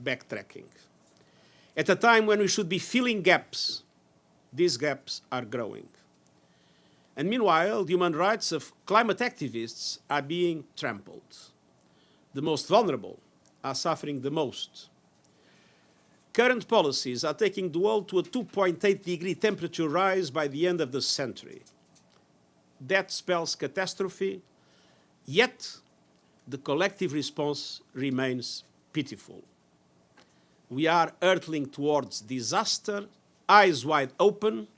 backtracking. At a time when we should be filling gaps, these gaps are growing. And meanwhile, the human rights of climate activists are being trampled. The most vulnerable are suffering the most. Current policies are taking the world to a 2.8-degree temperature rise by the end of the century. That spells catastrophe, yet the collective response remains pitiful. We are hurtling towards disaster, eyes wide open,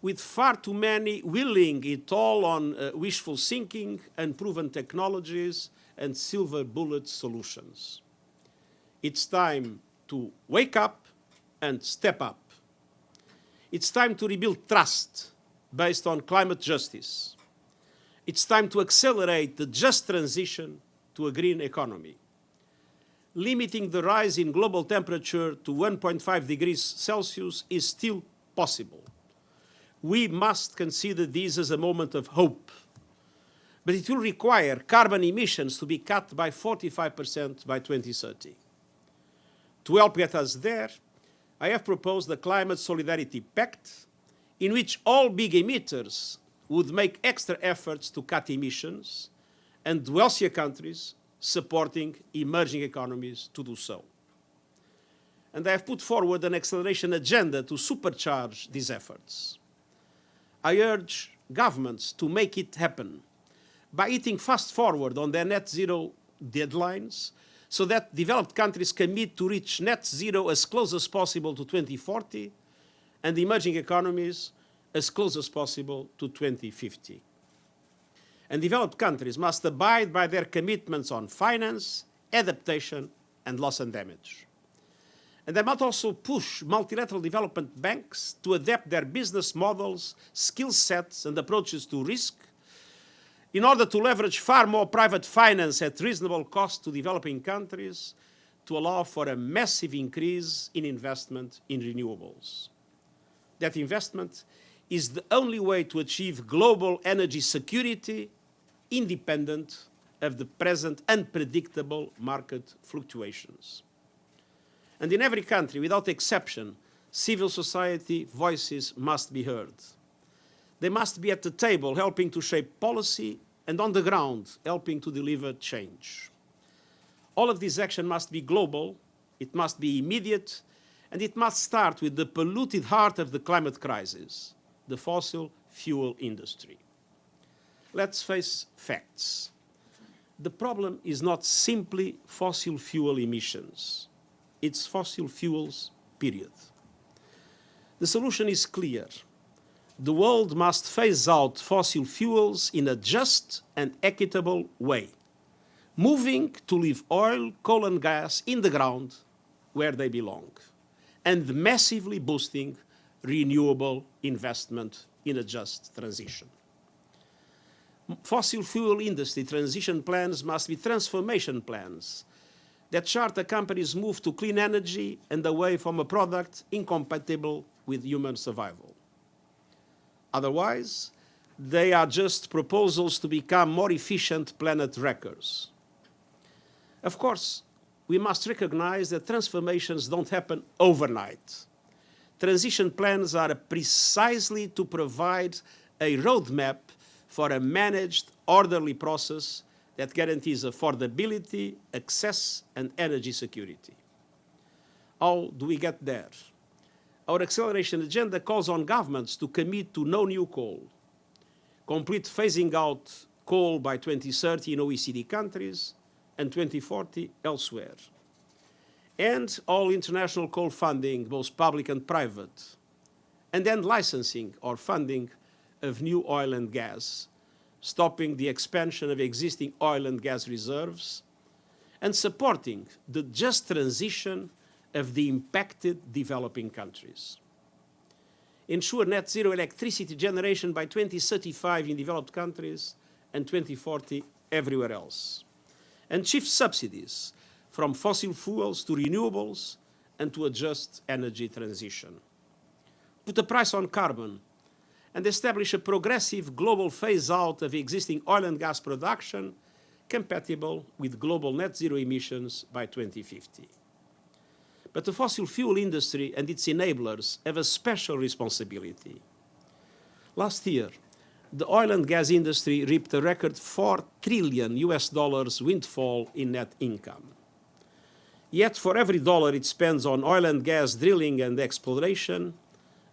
with far too many willing it all on wishful thinking, unproven technologies, and silver bullet solutions. It's time to wake up and step up. It's time to rebuild trust based on climate justice. It's time to accelerate the just transition to a green economy. Limiting the rise in global temperature to 1.5 degrees Celsius is still possible. We must consider this as a moment of hope. But it will require carbon emissions to be cut by 45% by 2030. To help get us there, I have proposed the Climate Solidarity Pact, in which all big emitters would make extra efforts to cut emissions, and wealthier countries supporting emerging economies to do so. And I have put forward an acceleration agenda to supercharge these efforts. I urge governments to make it happen by hitting fast forward on their net zero deadlines, so that developed countries commit to reach net zero as close as possible to 2040, and emerging economies as close as possible to 2050. And developed countries must abide by their commitments on finance, adaptation, and loss and damage. And they must also push multilateral development banks to adapt their business models, skill sets, and approaches to risk in order to leverage far more private finance at reasonable cost to developing countries to allow for a massive increase in investment in renewables. That investment is the only way to achieve global energy security independent of the present unpredictable market fluctuations. And in every country, without exception, civil society voices must be heard. They must be at the table helping to shape policy and on the ground helping to deliver change. All of this action must be global, it must be immediate, and it must start with the polluted heart of the climate crisis, the fossil fuel industry. Let's face facts. The problem is not simply fossil fuel emissions. It's fossil fuels, period. The solution is clear. The world must phase out fossil fuels in a just and equitable way, moving to leave oil, coal and gas in the ground where they belong, and massively boosting renewable investment in a just transition. Fossil fuel industry transition plans must be transformation plans that chart a company's move to clean energy and away from a product incompatible with human survival. Otherwise, they are just proposals to become more efficient planet wreckers. Of course, we must recognize that transformations don't happen overnight. Transition plans are precisely to provide a roadmap for a managed, orderly process that guarantees affordability, access, and energy security. How do we get there? Our acceleration agenda calls on governments to commit to no new coal, complete phasing out coal by 2030 in OECD countries and 2040 elsewhere, and all international coal funding, both public and private, and end licensing or funding of new oil and gas, stopping the expansion of existing oil and gas reserves, and supporting the just transition of the impacted developing countries. Ensure net zero electricity generation by 2035 in developed countries and 2040 everywhere else. And shift subsidies from fossil fuels to renewables and to a just energy transition. Put a price on carbon and establish a progressive global phase-out of existing oil and gas production compatible with global net zero emissions by 2050. But the fossil fuel industry and its enablers have a special responsibility. Last year, the oil and gas industry reaped a record $4 trillion windfall in net income. Yet for every dollar it spends on oil and gas drilling and exploration,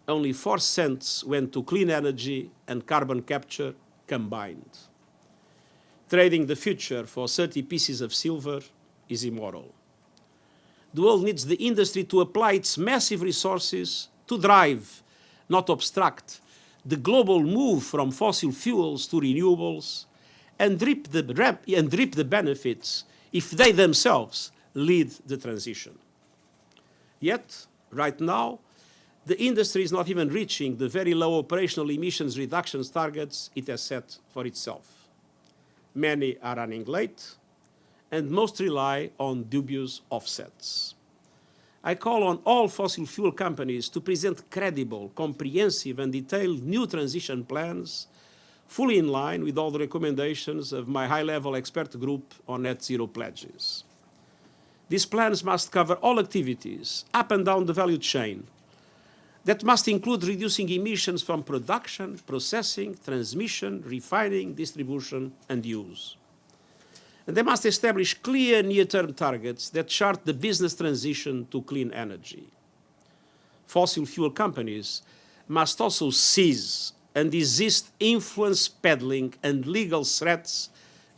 only 4 cents went to clean energy and carbon capture combined. Trading the future for 30 pieces of silver is immoral. The world needs the industry to apply its massive resources to drive, not obstruct, the global move from fossil fuels to renewables and reap the benefits if they themselves lead the transition. Yet, right now, the industry is not even reaching the very low operational emissions reductions targets it has set for itself. Many are running late, and most rely on dubious offsets. I call on all fossil fuel companies to present credible, comprehensive, and detailed new transition plans, fully in line with all the recommendations of my high-level expert group on net zero pledges. These plans must cover all activities, up and down the value chain. That must include reducing emissions from production, processing, transmission, refining, distribution, and use. And they must establish clear near-term targets that chart the business transition to clean energy. Fossil fuel companies must also seize and desist influence peddling and legal threats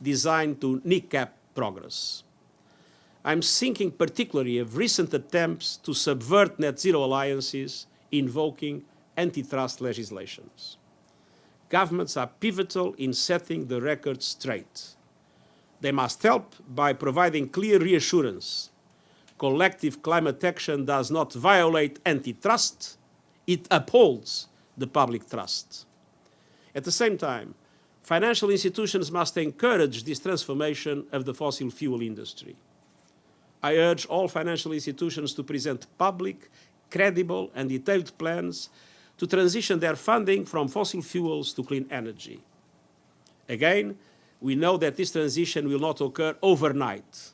designed to kneecap progress. I'm thinking particularly of recent attempts to subvert net zero alliances invoking antitrust legislations. Governments are pivotal in setting the record straight. They must help by providing clear reassurance. Collective climate action does not violate antitrust, it upholds the public trust. At the same time, financial institutions must encourage this transformation of the fossil fuel industry. I urge all financial institutions to present public, credible, and detailed plans to transition their funding from fossil fuels to clean energy. Again, we know that this transition will not occur overnight.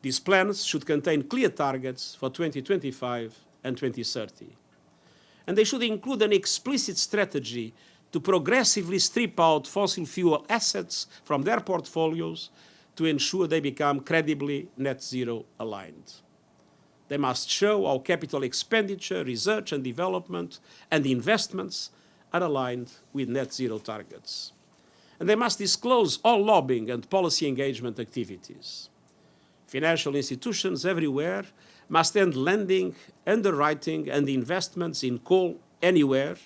These plans should contain clear targets for 2025 and 2030. And they should include an explicit strategy to progressively strip out fossil fuel assets from their portfolios to ensure they become credibly net zero aligned. They must show how capital expenditure, research and development, and investments are aligned with net zero targets. And they must disclose all lobbying and policy engagement activities. Financial institutions everywhere must end lending, underwriting, and investments in coal anywhere,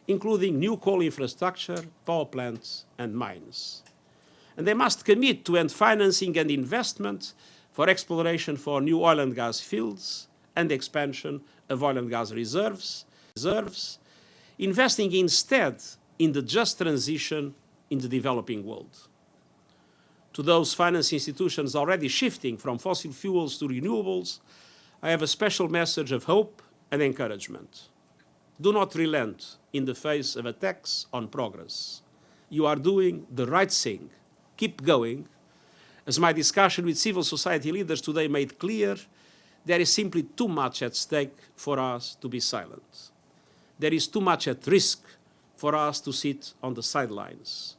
including new coal infrastructure, power plants, and mines. And they must commit to end financing and investment for exploration for new oil and gas fields and expansion of oil and gas reserves, investing instead in the just transition in the developing world. To those finance institutions already shifting from fossil fuels to renewables, I have a special message of hope and encouragement. Do not relent in the face of attacks on progress. You are doing the right thing. Keep going. As my discussion with civil society leaders today made clear, there is simply too much at stake for us to be silent. There is too much at risk for us to sit on the sidelines.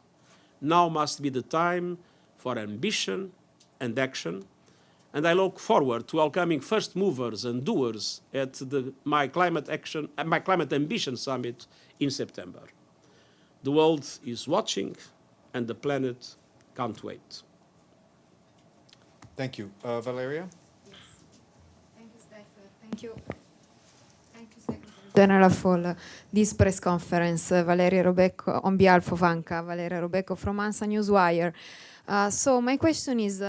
Now must be the time for ambition and action, and I look forward to welcoming first movers and doers at my Climate Ambition Summit in September. The world is watching, and the planet can't wait. Thank you. Valeria? Yes. Thank you, Stefan. Thank you. Thank you, Secretary General, for this press conference. Valeria Robecco, on behalf of ANCA, Valeria Robecco from ANSA Newswire. So my question is,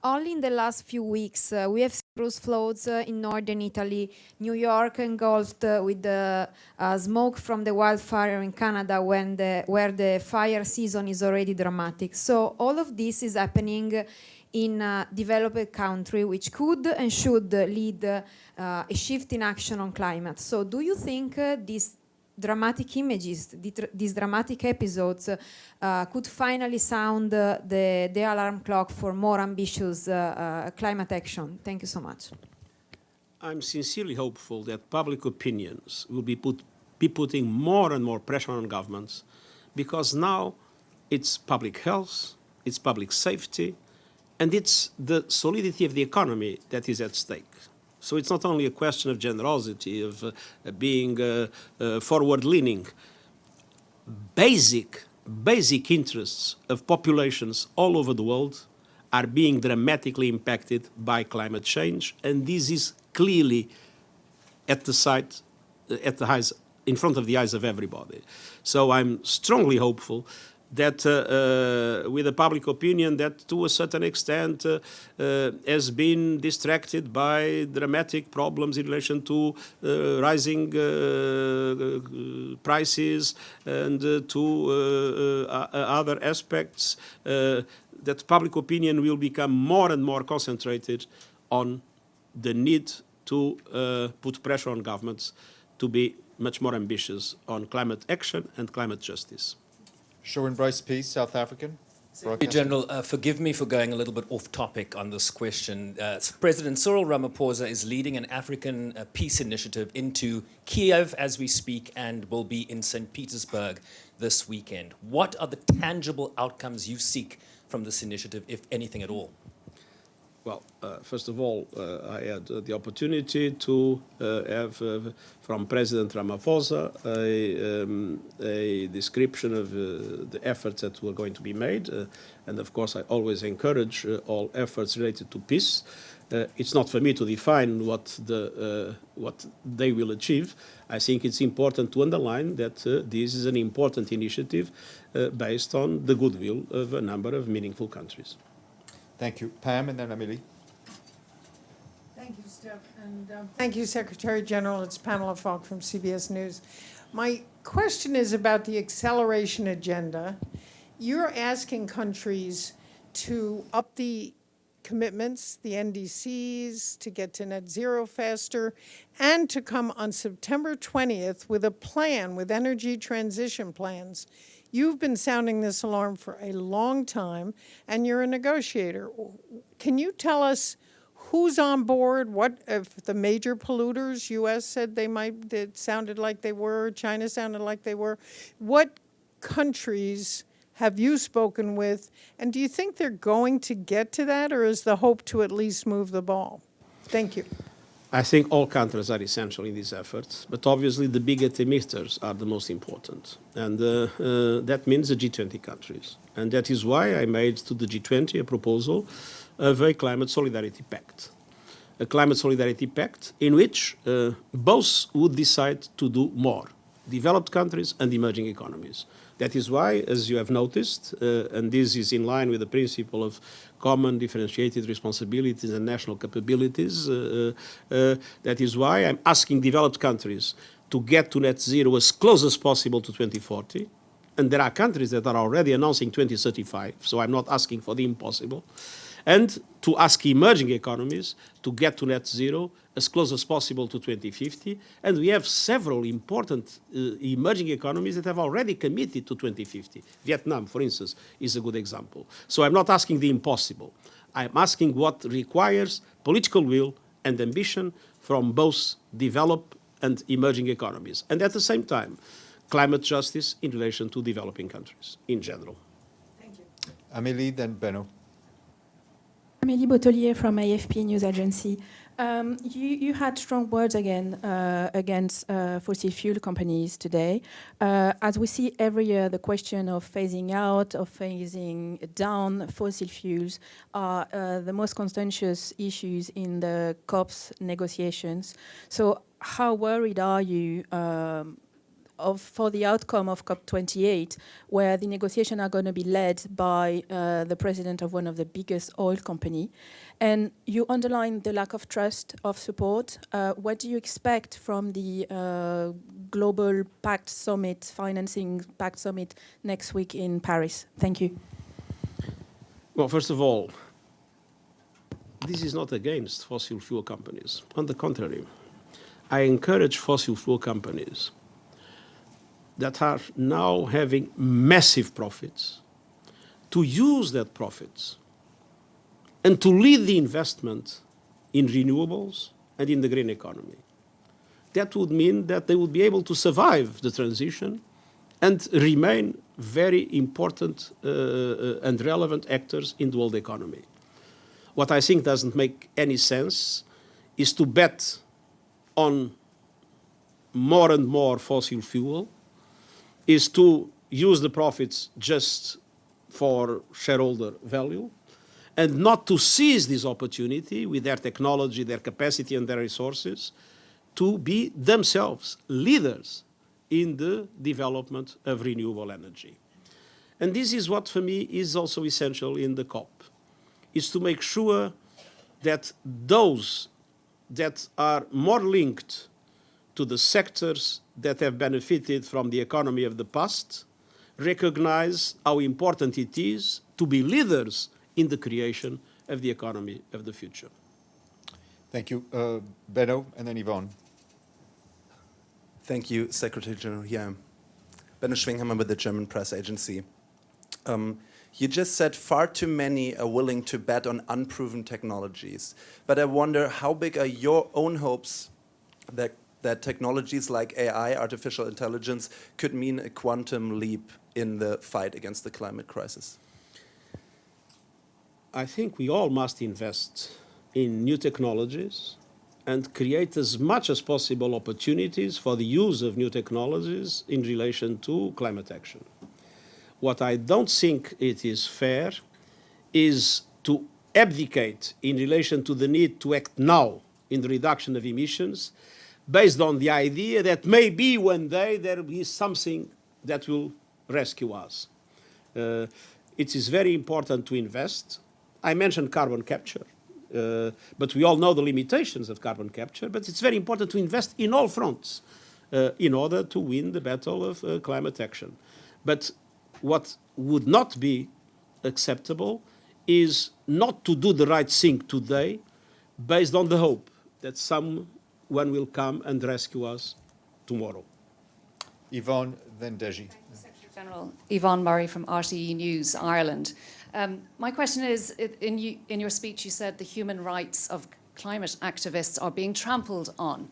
only in the last few weeks, we have seen cruise floods in northern Italy, New York engulfed with the smoke from the wildfire in Canada where the fire season is already dramatic. So all of this is happening in a developed country, which could and should lead a shift in action on climate. So do you think these dramatic images, these dramatic episodes could finally sound the alarm clock for more ambitious climate action? Thank you so much. I'm sincerely hopeful that public opinions will be putting more and more pressure on governments, because now it's public health, it's public safety, and it's the solidity of the economy that is at stake. So it's not only a question of generosity, of being forward-leaning. Basic interests of populations all over the world are being dramatically impacted by climate change, and this is clearly at the site, in front of the eyes of everybody. So I'm strongly hopeful that with a public opinion that to a certain extent has been distracted by dramatic problems in relation to rising prices and to other aspects, that public opinion will become more and more concentrated on the need to put pressure on governments to be much more ambitious on climate action and climate justice. Sherwin Bryce Peace, South African. Secretary General, forgive me for going a little bit off topic on this question. President Cyril Ramaphosa is leading an African peace initiative into Kiev as we speak and will be in St. Petersburg this weekend. What are the tangible outcomes you seek from this initiative, if anything at all? Well, first of all, I had the opportunity to have from President Ramaphosa a description of the efforts that were going to be made. And of course, I always encourage all efforts related to peace. It's not for me to define what they will achieve. I think it's important to underline that this is an important initiative based on the goodwill of a number of meaningful countries. Thank you. Pam, and then Amelie. Thank you, Steph. And thank you, Secretary General. It's Pamela Falk from CBS News. My question is about the acceleration agenda. You're asking countries to up the commitments, the NDCs, to get to net zero faster, and to come on September 20th with a plan, with energy transition plans. You've been sounding this alarm for a long time, and you're a negotiator. Can you tell us who's on board? What if the major polluters, U.S. said they might, it sounded like they were, China sounded like they were. What countries have you spoken with, and do you think they're going to get to that, or is the hope to at least move the ball? Thank you. I think all countries are essential in these efforts, but obviously the biggest emitters are the most important. And that means the G20 countries. And that is why I made to the G20 a proposal of a climate solidarity pact. A climate solidarity pact in which both would decide to do more, developed countries and emerging economies. That is why, as you have noticed, and this is in line with the principle of common differentiated responsibilities and national capabilities, that is why I'm asking developed countries to get to net zero as close as possible to 2040. And there are countries that are already announcing 2035, so I'm not asking for the impossible. And to ask emerging economies to get to net zero as close as possible to 2050. And we have several important emerging economies that have already committed to 2050. Vietnam, for instance, is a good example. So I'm not asking the impossible. I'm asking what requires political will and ambition from both developed and emerging economies. And at the same time, climate justice in relation to developing countries in general. Thank you. Amélie, then Benno. Amélie Bottelier from AFP News Agency. You had strong words again against fossil fuel companies today. As we see every year, the question of phasing out, of phasing down fossil fuels are the most contentious issues in the COP's negotiations. So how worried are you for the outcome of COP28, where the negotiations are going to be led by the president of one of the biggest oil companies? And you underline the lack of trust, of support. What do you expect from the Global Pact Summit, Financing Pact Summit next week in Paris? Thank you. Well, first of all, this is not against fossil fuel companies. On the contrary, I encourage fossil fuel companies that are now having massive profits to use that profits and to lead the investment in renewables and in the green economy. That would mean that they would be able to survive the transition and remain very important and relevant actors in the world economy. What I think doesn't make any sense is to bet on more and more fossil fuel, is to use the profits just for shareholder value, and not to seize this opportunity with their technology, their capacity, and their resources to be themselves leaders in the development of renewable energy. And this is what, for me, is also essential in the COP, is to make sure that those that are more linked to the sectors that have benefited from the economy of the past recognize how important it is to be leaders in the creation of the economy of the future. Thank you. Benno, and then Yvonne. Thank you, Secretary General. Yeah. Benno Schwinghammer with the German press agency. You just said far too many are willing to bet on unproven technologies. But I wonder, how big are your own hopes that technologies like AI, artificial intelligence, could mean a quantum leap in the fight against the climate crisis? I think we all must invest in new technologies and create as much as possible opportunities for the use of new technologies in relation to climate action. What I don't think it is fair is to abdicate in relation to the need to act now in the reduction of emissions based on the idea that maybe one day there will be something that will rescue us. It is very important to invest. I mentioned carbon capture, but we all know the limitations of carbon capture, but it's very important to invest in all fronts in order to win the battle of climate action. But what would not be acceptable is not to do the right thing today based on the hope that someone will come and rescue us tomorrow. Yvonne, then Deji. Secretary General. Yvonne Murray from RTE News, Ireland. My question is, in your speech you said the human rights of climate activists are being trampled on.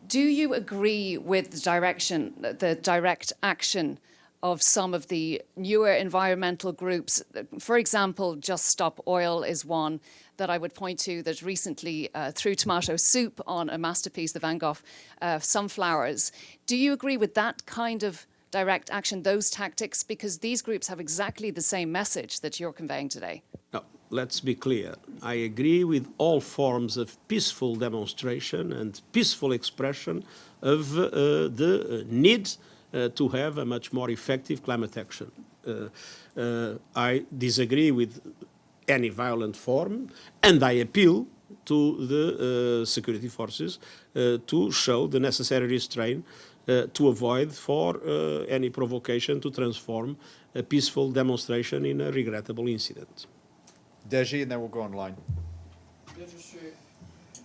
Do you agree with the direct action of some of the newer environmental groups? For example, Just Stop Oil is one that I would point to that recently threw tomato soup on a masterpiece, the Van Gogh sunflowers. Do you agree with that kind of direct action, those tactics? Because these groups have exactly the same message that you're conveying today. No, let's be clear. I agree with all forms of peaceful demonstration and peaceful expression of the need to have a much more effective climate action. I disagree with any violent form, and I appeal to the security forces to show the necessary restraint to avoid for any provocation to transform a peaceful demonstration in a regrettable incident. Deji, and then we'll go online.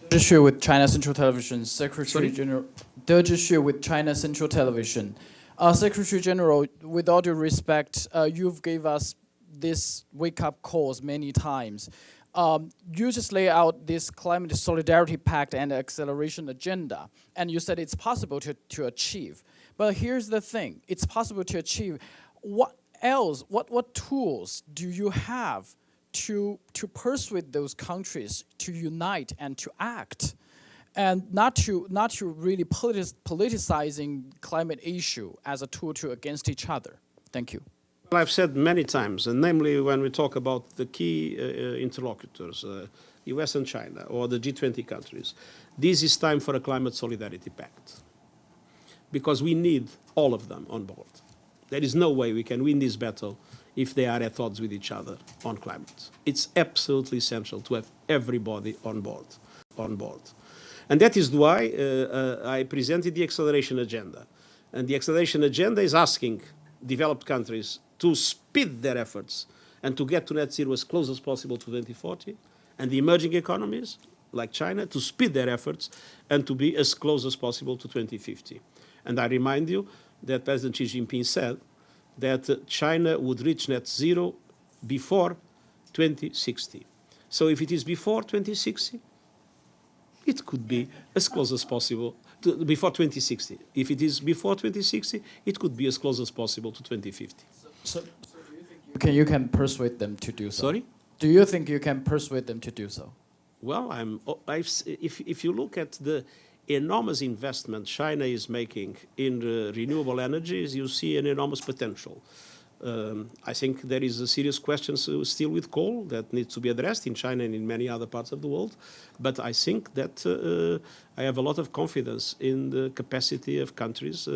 De Zhi with China Central Television, Secretary General. De Zhi with China Central Television. Secretary General, with all due respect, you've gave us this wake-up calls many times. You just lay out this climate solidarity pact and acceleration agenda, and you said it's possible to achieve. But here's the thing, it's possible to achieve. What else, what tools do you have to persuade those countries to unite and to act? And not to really politicizing climate issue as a tool against each other. Thank you. Well, I've said many times, and namely when we talk about the key interlocutors, US and China, or the G20 countries, this is time for a climate solidarity pact. Because we need all of them on board. There is no way we can win this battle if they are at odds with each other on climate. It's absolutely essential to have everybody on board. And that is why I presented the acceleration agenda. And the acceleration agenda is asking developed countries to speed their efforts and to get to net zero as close as possible to 2040, and the emerging economies, like China, to speed their efforts and to be as close as possible to 2050. And I remind you that President Xi Jinping said that China would reach net zero before 2060. So if it is before 2060, it could be as close as possible to before 2060. If it is before 2060, it could be as close as possible to 2050. So do you think you can persuade them to do so? Sorry? Do you think you can persuade them to do so? Well, if you look at the enormous investment China is making in renewable energies, you see an enormous potential. I think there is a serious question still with coal that needs to be addressed in China and in many other parts of the world. But I think that I have a lot of confidence in the capacity of countries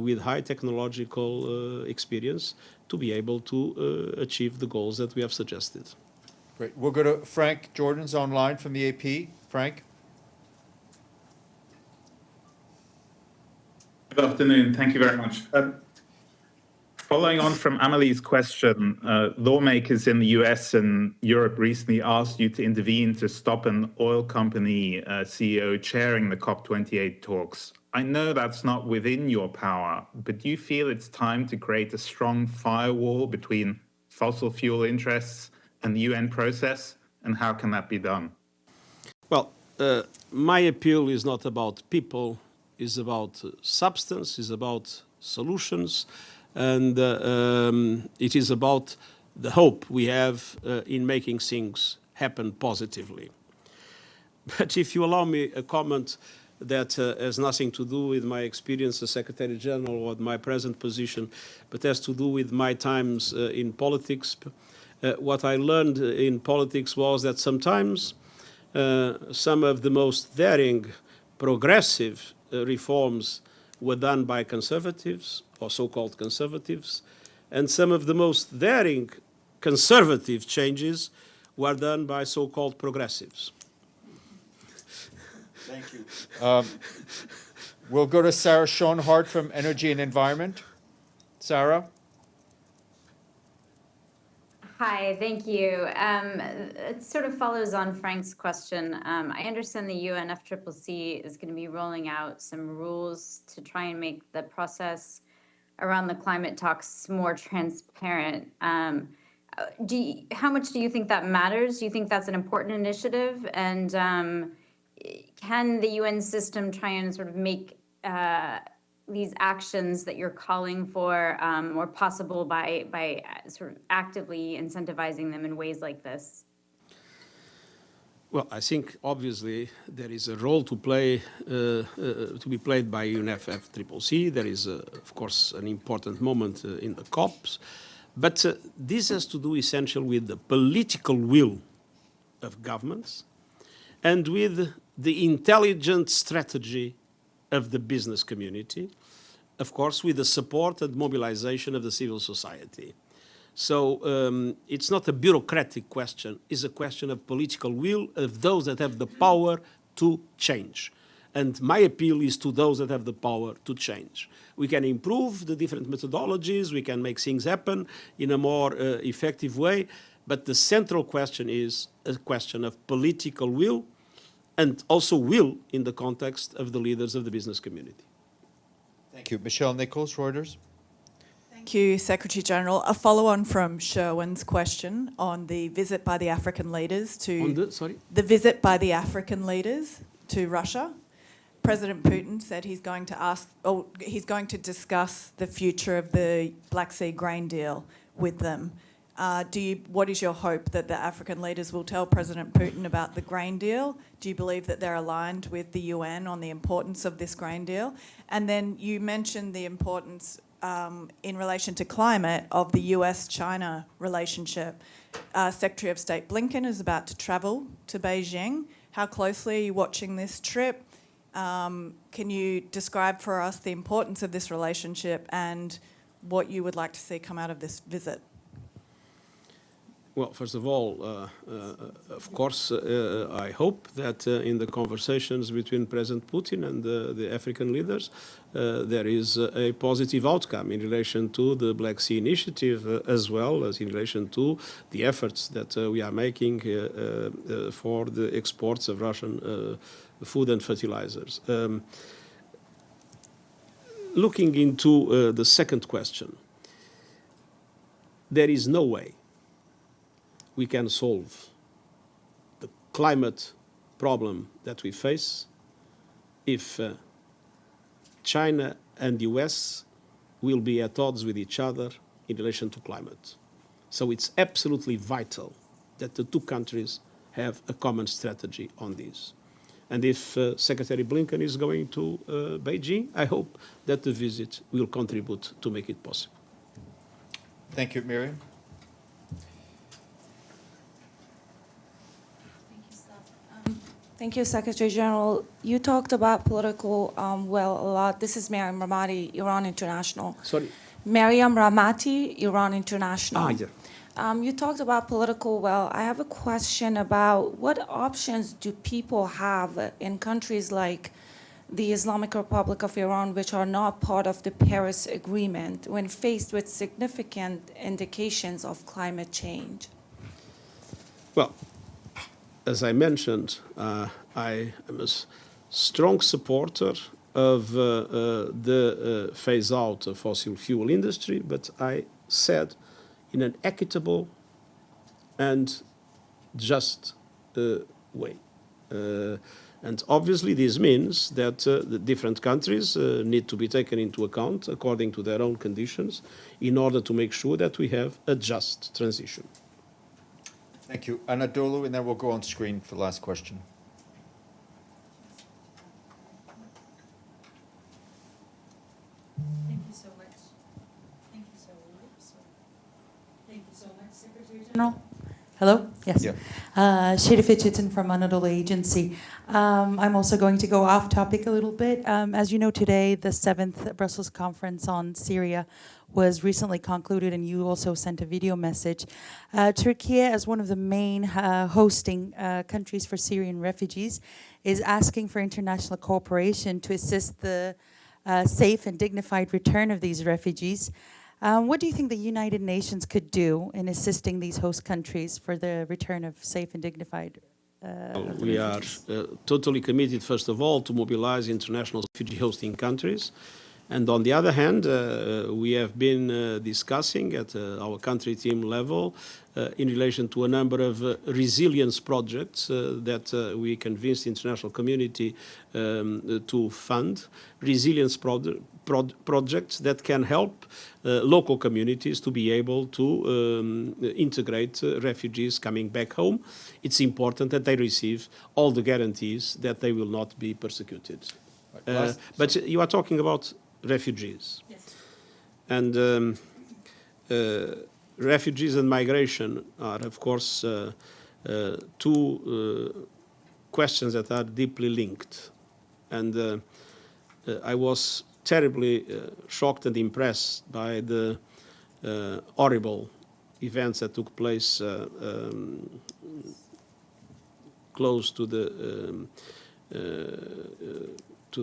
with high technological experience to be able to achieve the goals that we have suggested. Great. We'll go to Frank Jordan's online from the AP. Frank? Good afternoon. Thank you very much. Following on from Amelie's question, lawmakers in the US and Europe recently asked you to intervene to stop an oil company CEO chairing the COP28 talks. I know that's not within your power, but do you feel it's time to create a strong firewall between fossil fuel interests and the UN process? And how can that be done? Well, my appeal is not about people, it's about substance, it's about solutions, and it is about the hope we have in making things happen positively. But if you allow me a comment that has nothing to do with my experience as Secretary General or my present position, but has to do with my times in politics, what I learned in politics was that sometimes some of the most daring progressive reforms were done by conservatives or so-called conservatives, and some of the most daring conservative changes were done by so-called progressives. Thank you. We'll go to Sarah Schoenhardt from Energy and Environment. Sarah? Hi, thank you. It sort of follows on Frank's question. I understand the UNFCCC is going to be rolling out some rules to try and make the process around the climate talks more transparent. How much do you think that matters? Do you think that's an important initiative? And can the UN system try and sort of make these actions that you're calling for more possible by sort of actively incentivizing them in ways like this? Well, I think obviously there is a role to play, to be played by UNFCCC. There is, of course, an important moment in the COPs, but this has to do essentially with the political will of governments and with the intelligent strategy of the business community, of course, with the support and mobilization of the civil society. So it's not a bureaucratic question, it's a question of political will of those that have the power to change. And my appeal is to those that have the power to change. We can improve the different methodologies, we can make things happen in a more effective way, but the central question is a question of political will and also will in the context of the leaders of the business community. Thank you. Michelle Nichols, Reuters. Thank you, Secretary General. A follow-on from Sherwin's question on the visit by the African leaders to... The visit by the African leaders to Russia. President Putin said he's going to discuss the future of the Black Sea grain deal with them. What is your hope that the African leaders will tell President Putin about the grain deal? Do you believe that they're aligned with the UN on the importance of this grain deal? And then you mentioned the importance in relation to climate of the US-China relationship. Secretary of State Blinken is about to travel to Beijing. How closely are you watching this trip? Can you describe for us the importance of this relationship and what you would like to see come out of this visit? Well, first of all, of course, I hope that in the conversations between President Putin and the African leaders, there is a positive outcome in relation to the Black Sea Initiative, as well as in relation to the efforts that we are making for the exports of Russian food and fertilizers. Looking into the second question, there is no way we can solve the climate problem that we face if China and the US will be at odds with each other in relation to climate. So it's absolutely vital that the two countries have a common strategy on this. And if Secretary Blinken is going to Beijing, I hope that the visit will contribute to make it possible. Thank you, Miriam. Thank you, Secretary General. You talked about political will a lot. This is Mariam Ramati, Iran International. Sorry? Mariam Ramati, Iran International. Yeah. You talked about political will. I have a question about what options do people have in countries like the Islamic Republic of Iran, which are not part of the Paris Agreement, when faced with significant indications of climate change? Well, as I mentioned, I am a strong supporter of the phase-out of fossil fuel industry, but I said in an equitable and just way. And obviously this means that the different countries need to be taken into account according to their own conditions in order to make sure that we have a just transition. Thank you. Anadolu, and then we'll go on screen for the last question. Thank you so much. Thank you so much, Secretary General. Hello? Yes. Yeah. Shada Fitchiton from Anadolu Agency. I'm also going to go off topic a little bit. As you know, today, the 7th Brussels Conference on Syria was recently concluded, and you also sent a video message. Turkey, as one of the main hosting countries for Syrian refugees, is asking for international cooperation to assist the safe and dignified return of these refugees. What do you think the United Nations could do in assisting these host countries for the return of safe and dignified We are totally committed, first of all, to mobilize international refugee hosting countries. And on the other hand, we have been discussing at our country team level in relation to a number of resilience projects that we convinced the international community to fund, resilience projects that can help local communities to be able to integrate refugees coming back home. It's important that they receive all the guarantees that they will not be persecuted. But you are talking about refugees. Yes. And refugees and migration are, of course, two questions that are deeply linked. And I was terribly shocked and impressed by the horrible events that took place close to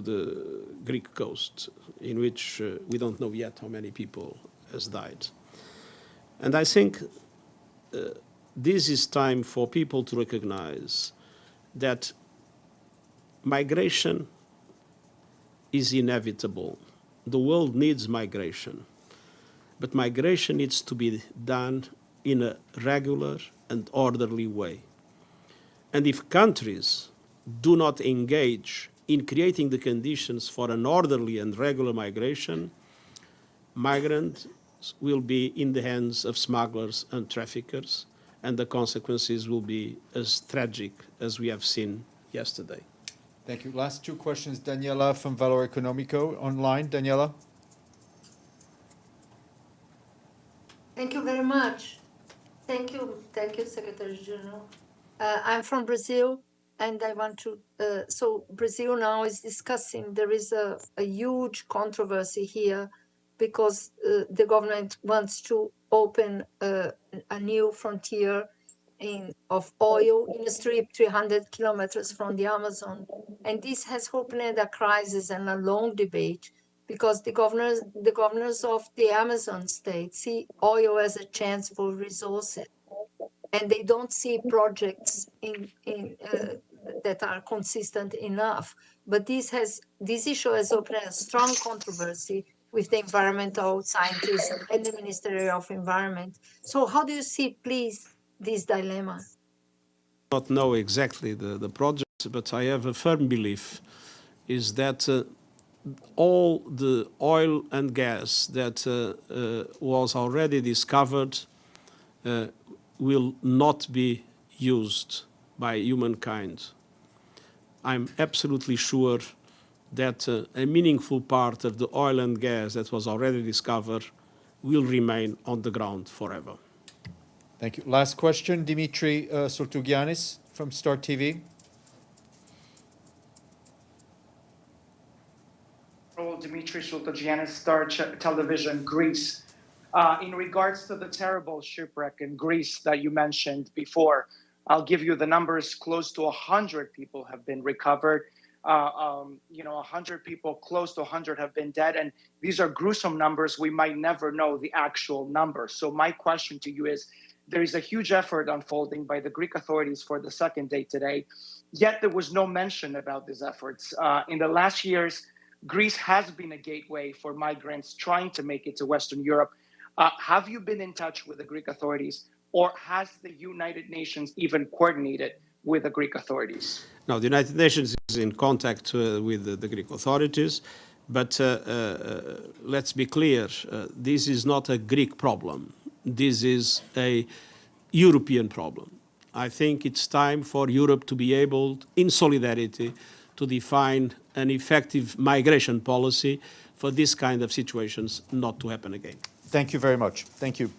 the Greek coast, in which we don't know yet how many people has died. And I think this is time for people to recognize that migration is inevitable. The world needs migration, but migration needs to be done in a regular and orderly way. And if countries do not engage in creating the conditions for an orderly and regular migration, migrants will be in the hands of smugglers and traffickers, and the consequences will be as tragic as we have seen yesterday. Thank you. Last two questions. Daniela from Valor Económico online. Daniela. Thank you very much. Thank you, Secretary General. I'm from Brazil, and I want to, so Brazil now is discussing, there is a huge controversy here because the government wants to open a new frontier of oil in a strip 300 kilometers from the Amazon. And this has opened a crisis and a long debate because the governors of the Amazon state see oil as a chance for resources. And they don't see projects that are consistent enough. But this issue has opened a strong controversy with the environmental scientists and the Ministry of Environment. So how do you see, please, this dilemma? I don't know exactly the project. but I have a firm belief, is that all the oil and gas that was already discovered will not be used by humankind. I'm absolutely sure that a meaningful part of the oil and gas that was already discovered will remain on the ground forever. Thank you. Last question, Dimitri Sultugiannis from Start TV. Dimitri Sultugiannis, Start Television, Greece. In regards to the terrible shipwreck in Greece that you mentioned before, I'll give you the numbers. Close to 100 people have been recovered. 100 people, close to 100 have been dead. And these are gruesome numbers. We might never know the actual number. So my question to you is, there is a huge effort unfolding by the Greek authorities for the second day today, yet there was no mention about these efforts. In the last years, Greece has been a gateway for migrants trying to make it to Western Europe. Have you been in touch with the Greek authorities, or has the United Nations even coordinated with the Greek authorities? Now, the United Nations is in contact with the Greek authorities, but let's be clear, this is not a Greek problem. This is a European problem. I think it's time for Europe to be able, in solidarity, to define an effective migration policy for this kind of situations not to happen again. Thank you very much. Thank you.